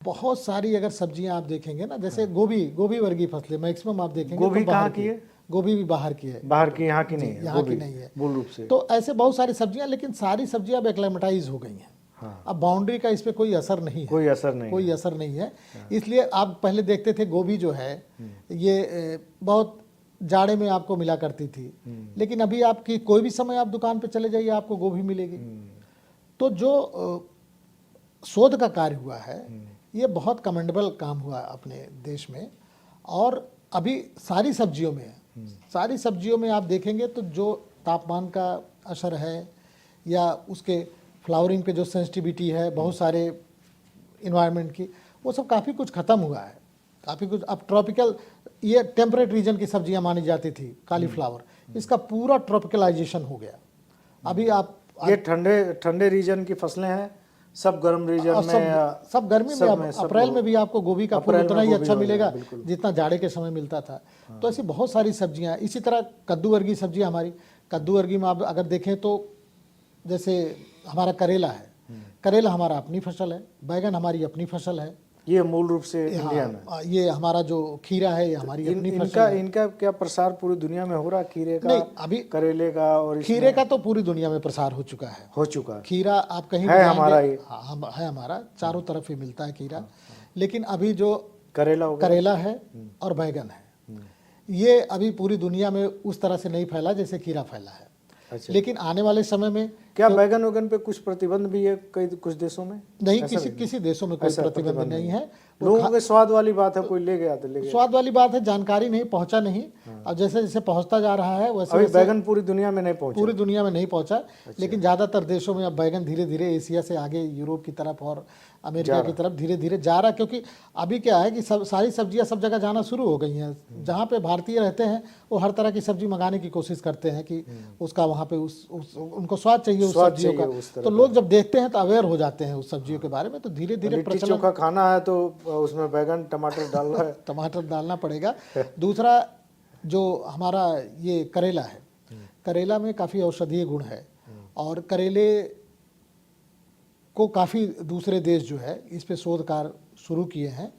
बहुत सारी अगर सब्जियां आप देखेंगे ना, जैसे गोभी वर्गीय फसलें मैक्सिमम आप देखेंगे। गोभी तो कहाँ की है? गोभी भी बाहर की है। बाहर की, यहाँ की नहीं है। यहाँ की नहीं है मूल रूप से। तो ऐसे बहुत सारी सब्जियां, लेकिन सारी सब्जियां अब एक्लेमेटाइज हो गई हैं। हाँ। अब बाउंड्री का इस पे कोई असर नहीं है, कोई असर नहीं है। इसलिए आप पहले देखते थे गोभी जो है ये बहुत जाड़े में आपको मिला करती थी, लेकिन अभी आपकी कोई भी समय आप दुकान पे चले जाइए आपको गोभी मिलेगी। तो जो शोध का कार्य हुआ है ये बहुत कमेंडेबल काम हुआ अपने देश में। और अभी सारी सब्जियों में आप देखेंगे तो जो तापमान का असर है या उसके फ्लावरिंग पे जो सेंसिटिविटी है बहुत सारे इन्वायरमेंट की, वो सब काफ़ी कुछ ख़त्म हुआ है। काफ़ी कुछ अब ट्रॉपिकल, ये टेम्परेट रीजन की सब्जियां मानी जाती थी, कालीफ्लावर, इसका पूरा ट्रॉपिकलाइजेशन हो गया। अभी आप ये ठंडे रीजन की फसलें हैं, सब गर्म रीजन में, सब गर्मी में। अप्रैल में भी आपको गोभी का फूल उतना ही अच्छा मिलेगा जितना जाड़े के समय मिलता था। तो ऐसी बहुत सारी सब्जियां, इसी तरह कद्दू वर्गीय सब्जियां हमारी, कद्दू वर्गीय में आप अगर देखें तो जैसे हमारा करेला है, करेला हमारा अपनी फसल है, बैगन हमारी अपनी फसल है। ये मूल रूप से इंडियन है। ये हमारा जो खीरा है ये हमारी अपनी फसल है। इनका क्या प्रसार पूरी दुनिया में हो रहा है? खीरे का नहीं, अभी करेले का और खीरे का तो पूरी दुनिया में प्रसार हो चुका है। खीरा आप कहीं है हमारा ही, है हमारा, चारों तरफ ही मिलता है खीरा। लेकिन अभी जो करेला है और बैगन है, ये अभी पूरी दुनिया में उस तरह से नहीं फैला जैसे खीरा फैला है। अच्छा। लेकिन आने वाले समय में क्या बैगन वैगन पे कुछ प्रतिबंध भी है कुछ देशों में? नहीं, किसी देशों में कोई प्रतिबंध नहीं है। लोगों के स्वाद वाली बात है, कोई ले गया तो ले गया। स्वाद वाली बात है, जानकारी नहीं, पहुंचा नहीं। अब जैसे जैसे पहुंचता जा रहा है वैसे अभी बैगन पूरी दुनिया में नहीं पहुंचा। अच्छा। लेकिन ज़्यादातर देशों में अब बैगन धीरे धीरे एशिया से आगे यूरोप की तरफ और अमेरिका की तरफ धीरे धीरे जा रहा है। क्योंकि अभी क्या है कि सारी सब्जियां सब जगह जाना शुरू हो गई हैं। जहाँ पे भारतीय रहते हैं वो हर तरह की सब्जी मंगाने की कोशिश करते हैं कि उसका वहाँ पे उनको स्वाद चाहिए उस सब्जियों का। तो लोग जब देखते हैं तो अवेयर हो जाते हैं उस सब्जियों के बारे में। तो धीरे धीरे लिट्टी चोखा खाना है तो उसमें बैगन टमाटर डालना है। टमाटर डालना पड़ेगा। दूसरा जो हमारा ये करेला है, करेला में काफ़ी औषधीय गुण है और करेले को काफ़ी दूसरे देश जो है इस पे शोध कार्य शुरू किए हैं।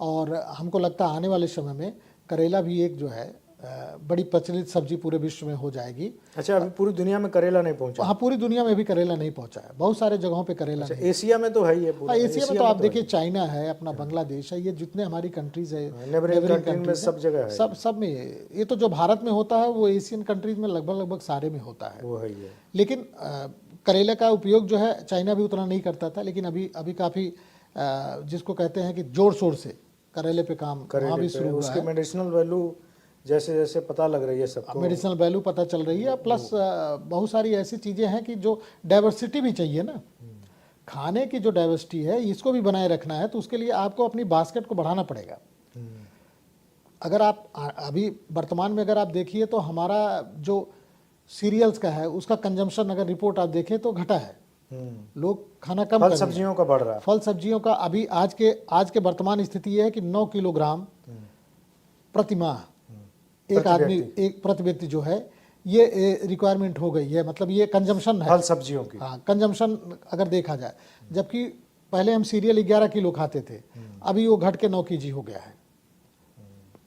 और हमको लगता है आने वाले समय में करेला भी एक जो है बड़ी प्रचलित सब्जी पूरे विश्व में हो जाएगी। अच्छा, अभी पूरी दुनिया में करेला नहीं पहुंचा? हाँ, पूरी दुनिया में भी करेला नहीं पहुंचा है, बहुत सारे जगहों पे करेला नहीं। एशिया में तो है ही है पूरा। एशिया में तो आप देखिए चाइना है, अपना बांग्लादेश है, ये जितने हमारी कंट्रीज है नेबरिंग कंट्रीज में सब जगह है, सब में। ये तो जो भारत में होता है वो एशियन कंट्रीज में लगभग सारे में होता है, वो है। लेकिन करेले का उपयोग जो है चाइना भी उतना नहीं करता था, लेकिन अभी काफ़ी जिसको कहते हैं कि जोर शोर से करेले पे काम वहाँ भी शुरू हुआ है। उसके मेडिसिनल वैल्यू जैसे जैसे पता लग रही है सबको, मेडिसिनल वैल्यू पता चल रही है। प्लस बहुत सारी ऐसी चीज़ें हैं कि जो डाइवर्सिटी भी चाहिए ना, खाने की जो डाइवर्सिटी है इसको भी बनाए रखना है, तो उसके लिए आपको अपनी बास्केट को बढ़ाना पड़ेगा। अगर आप अभी वर्तमान में अगर आप देखिए तो हमारा जो सीरियल्स का है उसका कंजम्पशन अगर रिपोर्ट आप देखें तो घटा है। लोग खाना कम, फल सब्जियों का बढ़ रहा है। फल सब्जियों का अभी आज के वर्तमान स्थिति ये है कि 9 किलोग्राम प्रति माह एक आदमी, एक प्रति व्यक्ति जो है ये रिक्वायरमेंट हो गई है। मतलब ये कंजम्पशन है फल सब्जियों की। हाँ, कंजम्पशन अगर देखा जाए, जबकि पहले हम सीरियल 11 किलो खाते थे, अभी वो घट के 9 kg हो गया है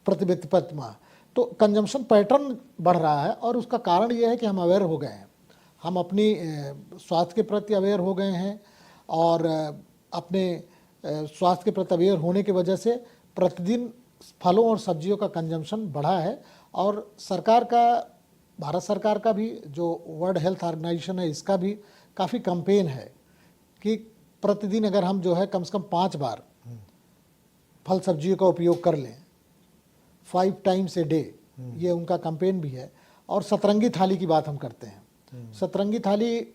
प्रति व्यक्ति प्रति माह। तो कंजम्पशन पैटर्न बढ़ रहा है और उसका कारण ये है कि हम अवेयर हो गए हैं, हम अपनी स्वास्थ्य के प्रति अवेयर हो गए हैं और अपने स्वास्थ्य के प्रति अवेयर होने की वजह से प्रतिदिन फलों और सब्जियों का कंजम्पशन बढ़ा है। और भारत सरकार का भी जो वर्ल्ड हेल्थ ऑर्गेनाइजेशन है इसका भी काफ़ी कैंपेन है कि प्रतिदिन अगर हम जो है कम से कम 5 बार फल सब्जियों का उपयोग कर लें, 5 times a day, ये उनका कैंपेन भी है। और सतरंगी थाली की बात हम करते हैं। सतरंगी थाली,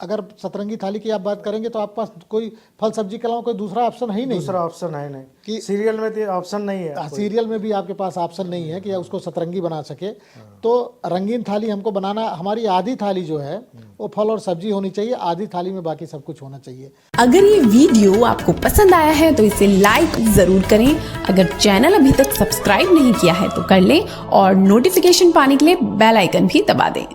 अगर सतरंगी थाली की आप बात करेंगे तो आपके पास कोई फल सब्जी के अलावा कोई दूसरा ऑप्शन है ही नहीं। दूसरा ऑप्शन है नहीं कि सीरियल में तो ऑप्शन नहीं है। सीरियल में भी आपके पास ऑप्शन नहीं है कि उसको सतरंगी बना सके। तो रंगीन थाली हमको बनाना, हमारी आधी थाली जो है वो फल और सब्जी होनी चाहिए, आधी थाली में बाकी सब कुछ होना चाहिए। अगर ये वीडियो आपको पसंद आया है तो इसे लाइक जरूर करें। अगर चैनल अभी तक सब्सक्राइब नहीं किया है तो कर लें और नोटिफिकेशन पाने के लिए बेल आइकन भी दबा दें।